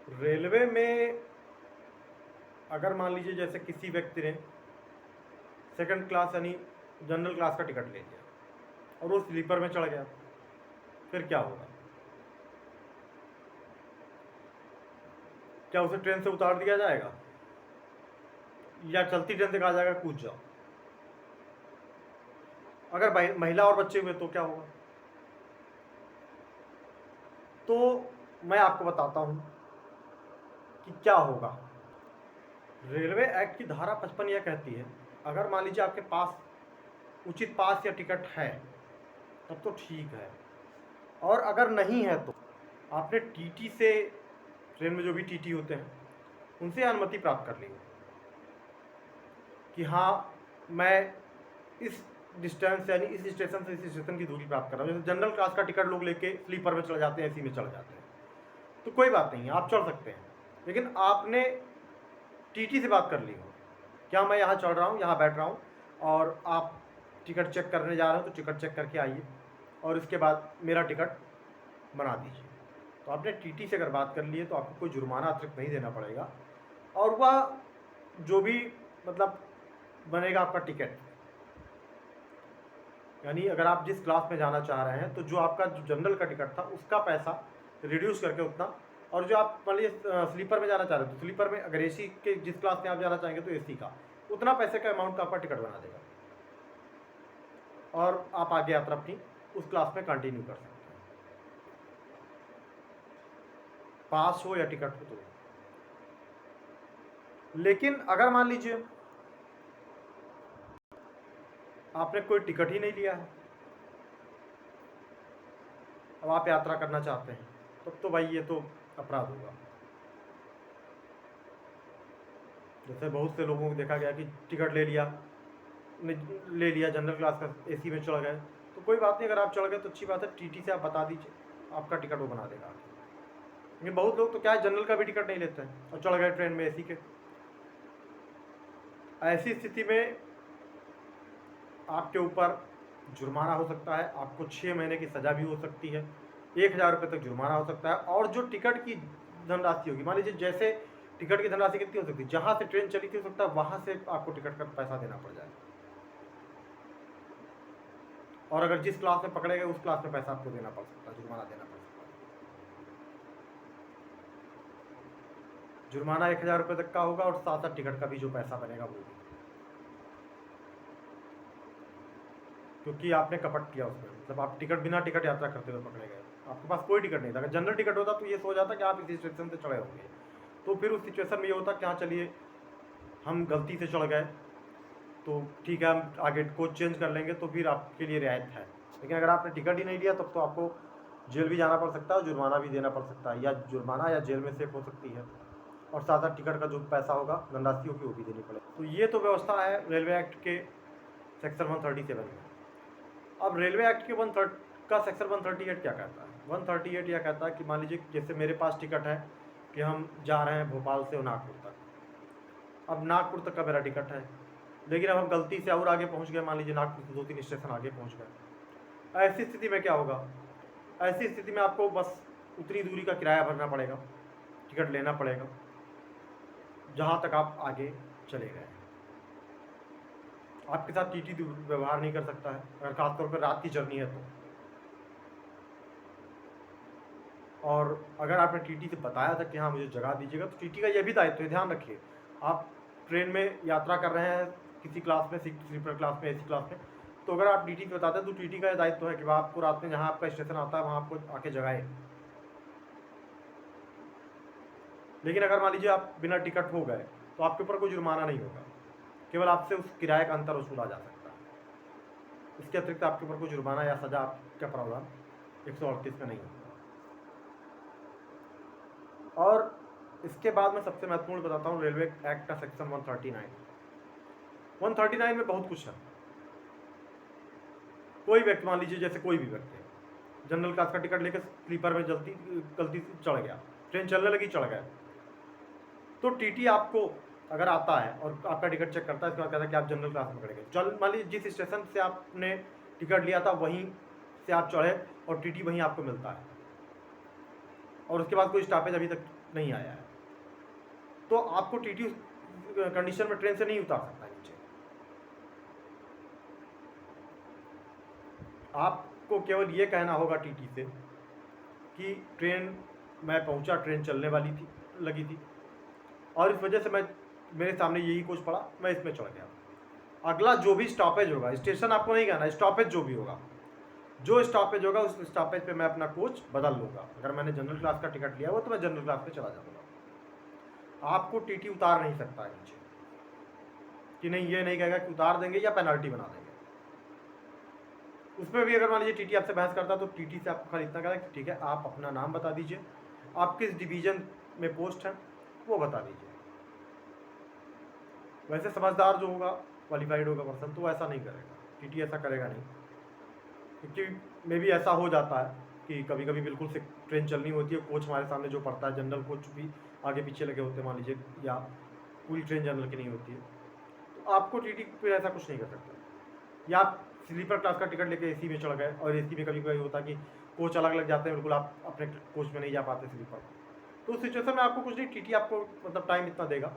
Railway में अगर मान लीजिए जैसे किसी व्यक्ति ने सेकंड क्लास यानी जनरल क्लास का टिकट ले लिया और वो स्लीपर में चढ़ गया, फिर क्या होगा? क्या उसे ट्रेन से उतार दिया जाएगा या चलती ट्रेन से कहा जाएगा कूद जाओ? अगर महिला और बच्चे हुए तो क्या होगा? तो मैं आपको बताता हूं कि क्या होगा। रेलवे एक्ट की धारा 55 यह कहती है, अगर मान लीजिए आपके पास उचित पास या टिकट है तब तो ठीक है, और अगर नहीं है तो आपने टीटी से, ट्रेन में जो भी टीटी होते हैं उनसे अनुमति प्राप्त कर ली कि हाँ मैं इस डिस्टेंस यानी इस स्टेशन से इस स्टेशन की दूरी प्राप्त कर रहा हूँ। जैसे जनरल क्लास का टिकट लोग लेके स्लीपर में चले जाते हैं, एसी में चले जाते हैं, तो कोई बात नहीं, आप चढ़ सकते हैं, लेकिन आपने टीटी से बात कर ली हो, क्या मैं यहाँ चढ़ रहा हूँ, यहाँ बैठ रहा हूँ और आप टिकट चेक करने जा रहे हो तो टिकट चेक करके आइए और इसके बाद मेरा टिकट बना दीजिए। तो आपने टीटी से अगर बात कर ली है तो आपको कोई जुर्माना अतिरिक्त नहीं देना पड़ेगा, और वह जो भी मतलब बनेगा आपका टिकट, यानी अगर आप जिस क्लास में जाना चाह रहे हैं तो जो आपका जो जनरल का टिकट था उसका पैसा रिड्यूस करके उतना, और जो आप मान लीजिए स्लीपर में जाना चाह रहे हो तो स्लीपर में अगर एसी के जिस क्लास में आप जाना चाहेंगे तो एसी का उतना पैसे का अमाउंट का आपका टिकट बना देगा और आप आगे यात्रा अपनी उस क्लास में कंटिन्यू कर सकते हैं, पास हो या टिकट हो तो। लेकिन अगर मान लीजिए आपने कोई टिकट ही नहीं लिया है, अब आप यात्रा करना चाहते हैं, तब तो भाई ये तो अपराध होगा। जैसे बहुत से लोगों को देखा गया कि टिकट ले लिया जनरल क्लास का, एसी में चढ़ गए, तो कोई बात नहीं, अगर आप चढ़ गए तो अच्छी बात है, टीटी से आप बता दीजिए, आपका टिकट वो बना देगा। लेकिन बहुत लोग तो क्या है, जनरल का भी टिकट नहीं लेते हैं और चढ़ गए ट्रेन में एसी के। ऐसी स्थिति में आपके ऊपर जुर्माना हो सकता है, आपको 6 महीने की सज़ा भी हो सकती है, 1000 रुपये तक जुर्माना हो सकता है, और जो टिकट की धनराशि होगी, मान लीजिए जैसे टिकट की धनराशि कितनी हो सकती है, जहाँ से ट्रेन चली थी हो सकता है वहाँ से आपको टिकट का पैसा देना पड़ जाए, और अगर जिस क्लास में पकड़े गए उस क्लास में पैसा आपको देना पड़ सकता है, जुर्माना देना पड़ सकता है। जुर्माना 1000 रुपये तक का होगा और साथ साथ टिकट का भी जो पैसा बनेगा वो भी, क्योंकि आपने कपट किया उसमें, मतलब आप टिकट बिना टिकट यात्रा करते हुए पकड़े गए, आपके पास कोई टिकट नहीं था। अगर जनरल टिकट होता तो ये सोच जाता कि आप इस स्टेशन से चढ़े होंगे, तो फिर उस सिचुएशन में ये होता कि हाँ चलिए हम गलती से चढ़ गए तो ठीक है, हम आगे कोच चेंज कर लेंगे, तो फिर आपके लिए रियायत है। लेकिन अगर आपने टिकट ही नहीं लिया तब तो आपको जेल भी जाना पड़ सकता है और जुर्माना भी देना पड़ सकता है, या जुर्माना या जेल में से हो सकती है, और साथ साथ टिकट का जो पैसा होगा, धनराशि होगी, वो भी देनी पड़ेगी। तो ये तो व्यवस्था है रेलवे एक्ट के सेक्शन 137 में। अब रेलवे एक्ट के 130 का सेक्शन 138 क्या कहता है? 138 यह कहता है कि मान लीजिए जैसे मेरे पास टिकट है कि हम जा रहे हैं भोपाल से नागपुर तक, अब नागपुर तक का मेरा टिकट है, लेकिन अब हम गलती से और आगे पहुंच गए, मान लीजिए नागपुर से 2-3 स्टेशन आगे पहुंच गए। ऐसी स्थिति में क्या होगा? ऐसी स्थिति में आपको बस उतनी दूरी का किराया भरना पड़ेगा, टिकट लेना पड़ेगा जहाँ तक आप आगे चले गए। आपके साथ टीटी व्यवहार नहीं कर सकता है, अगर खासतौर पर रात की जर्नी है तो। और अगर आपने टीटी से बताया था कि हाँ मुझे जगह दीजिएगा, तो टीटी का यह भी दायित्व है, ध्यान रखिए, आप ट्रेन में यात्रा कर रहे हैं किसी क्लास में, स्लीपर क्लास में, एसी क्लास में, तो अगर आप टीटी से बताते हैं तो टीटी का यह दायित्व है कि वह आपको रात में जहाँ आपका स्टेशन आता है वहाँ आपको आके जगाए। लेकिन अगर मान लीजिए आप बिना टिकट हो गए तो आपके ऊपर कोई जुर्माना नहीं होगा, केवल आपसे उस किराए का अंतर वसूला जा सकता है। इसके अतिरिक्त आपके ऊपर कोई जुर्माना या सजा आपका प्रावधान 138 में नहीं होगा। और इसके बाद मैं सबसे महत्वपूर्ण बताता हूँ रेलवे एक्ट का सेक्शन 139 में बहुत कुछ है। कोई व्यक्ति, मान लीजिए जैसे कोई भी व्यक्ति जनरल क्लास का टिकट लेकर स्लीपर में गलती से चढ़ गया, ट्रेन चलने लगी, चढ़ गया, तो टीटी आपको अगर आता है और आपका टिकट चेक करता है, इसके बाद कहता है कि आप जनरल क्लास में चढ़ गए। चल मान लीजिए जिस स्टेशन से आपने टिकट लिया था वहीं से आप चढ़े और टीटी वहीं आपको मिलता है, और उसके बाद कोई स्टॉपेज अभी तक नहीं आया है, तो आपको टीटी कंडीशन में ट्रेन से नहीं उतार सकता नीचे। आपको केवल ये कहना होगा टीटी से कि ट्रेन, मैं पहुंचा, ट्रेन चलने वाली थी, लगी थी, और इस वजह से मेरे सामने यही कोच पड़ा, मैं इसमें चढ़ गया। अगला जो भी स्टॉपेज होगा, स्टेशन आपको नहीं कहना, स्टॉपेज जो भी होगा, जो स्टॉपेज होगा उस स्टॉपेज पे मैं अपना कोच बदल लूँगा। अगर मैंने जनरल क्लास का टिकट लिया हो तो मैं जनरल क्लास पे चला जाऊँगा। आपको टीटी उतार नहीं सकता है नीचे, कि नहीं, ये नहीं कहेगा कि उतार देंगे या पेनल्टी बना देंगे। उसमें भी अगर मान लीजिए टीटी आपसे बहस करता तो टीटी से आपको खाली इतना कहा कि ठीक है, आप अपना नाम बता दीजिए, आप किस डिवीज़न में पोस्ट हैं वो बता दीजिए। वैसे समझदार जो होगा, क्वालिफाइड होगा पर्सन, तो वो ऐसा नहीं करेगा, टीटी ऐसा करेगा नहीं। क्योंकि मे भी ऐसा हो जाता है कि कभी कभी बिल्कुल से ट्रेन चलनी होती है, कोच हमारे सामने जो पड़ता है, जनरल कोच भी आगे पीछे लगे होते हैं मान लीजिए, या पूरी ट्रेन जनरल की नहीं होती है, तो आपको टीटी फिर ऐसा कुछ नहीं कर सकता। या आप स्लीपर क्लास का टिकट लेके एसी में चढ़ गए, और एसी में कभी कभी होता है कि कोच अलग लग जाते हैं, बिल्कुल आप अपने कोच में नहीं जा पाते स्लीपर, तो उस सिचुएशन में आपको कुछ नहीं, टीटी आपको मतलब टाइम इतना देगा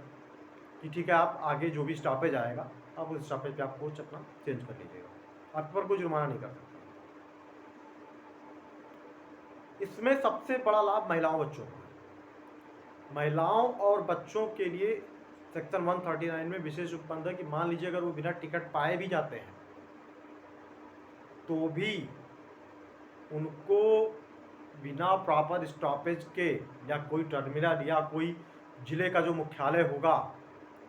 कि ठीक है, आप आगे जो भी स्टॉपेज आएगा आप उस स्टॉपेज पे आप कोच अपना चेंज कर लीजिएगा, आप पर कोई जुर्माना नहीं कर सकते। इसमें सबसे बड़ा लाभ महिलाओं बच्चों को है। महिलाओं और बच्चों के लिए सेक्शन 139 में विशेष उपबंध है कि मान लीजिए अगर वो बिना टिकट पाए भी जाते हैं तो भी उनको बिना प्रॉपर स्टॉपेज के, या कोई टर्मिनल या कोई जिले का जो मुख्यालय होगा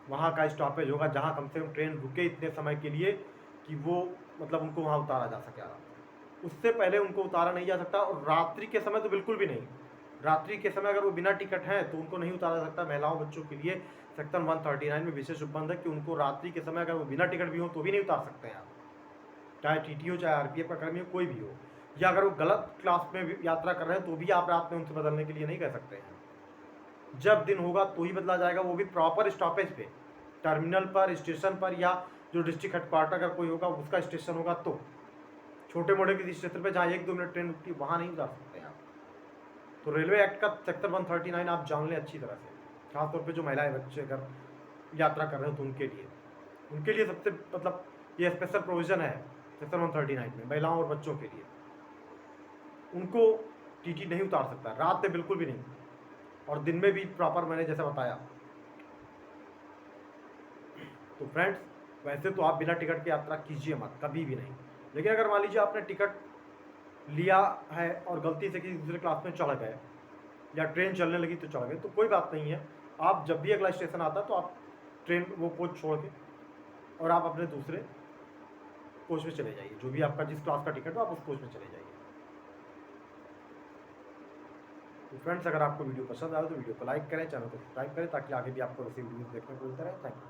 वहाँ का स्टॉपेज होगा जहाँ कम से कम ट्रेन रुके इतने समय के लिए कि वो मतलब उनको वहाँ उतारा जा सके आराम से, उससे पहले उनको उतारा नहीं जा सकता। और रात्रि के समय तो बिल्कुल भी नहीं, रात्रि के समय अगर वो बिना टिकट हैं तो उनको नहीं उतारा जा सकता। महिलाओं बच्चों के लिए सेक्शन 139 में विशेष उपबंध है कि उनको रात्रि के समय अगर वो बिना टिकट भी हो तो भी नहीं उतार सकते हैं आप, चाहे टीटी हो, चाहे आरपीएफ का कर्मी हो, कोई भी हो, या अगर वो गलत क्लास में यात्रा कर रहे हैं तो भी आप रात में उनसे बदलने के लिए नहीं कह सकते हैं। जब दिन होगा तो ही बदला जाएगा, वो भी प्रॉपर स्टॉपेज पे, टर्मिनल पर, स्टेशन पर, या जो डिस्ट्रिक्ट हेडक्वार्टर अगर कोई होगा उसका स्टेशन होगा, तो छोटे मोटे किसी स्टेशन पे जहाँ 1-2 मिनट ट्रेन रुकती है वहाँ नहीं जा सकते आप। तो रेलवे एक्ट का सेक्टर 139 आप जान लें अच्छी तरह से, खासतौर पे जो महिलाएं बच्चे अगर यात्रा कर रहे हो तो उनके लिए सबसे मतलब ये स्पेशल प्रोविज़न है सेक्टर 139 में, महिलाओं और बच्चों के लिए। उनको टीटी नहीं उतार सकता, रात में बिल्कुल भी नहीं, और दिन में भी प्रॉपर मैंने जैसा बताया। तो फ्रेंड्स, वैसे तो आप बिना टिकट की यात्रा कीजिए मत, कभी भी नहीं। लेकिन अगर मान लीजिए आपने टिकट लिया है और गलती से किसी दूसरे क्लास में चढ़ गए, या ट्रेन चलने लगी तो चढ़ गए, तो कोई बात नहीं है, आप जब भी अगला स्टेशन आता है तो आप ट्रेन वो कोच छोड़ के और आप अपने दूसरे कोच में चले जाइए, जो भी आपका जिस क्लास का टिकट हो आप उस कोच में चले जाइए। तो फ्रेंड्स, अगर आपको वीडियो पसंद आए तो वीडियो को लाइक करें, चैनल को सब्सक्राइब करें, ताकि आगे भी आपको ऐसी वीडियो देखने को मिलता रहे। Thank you.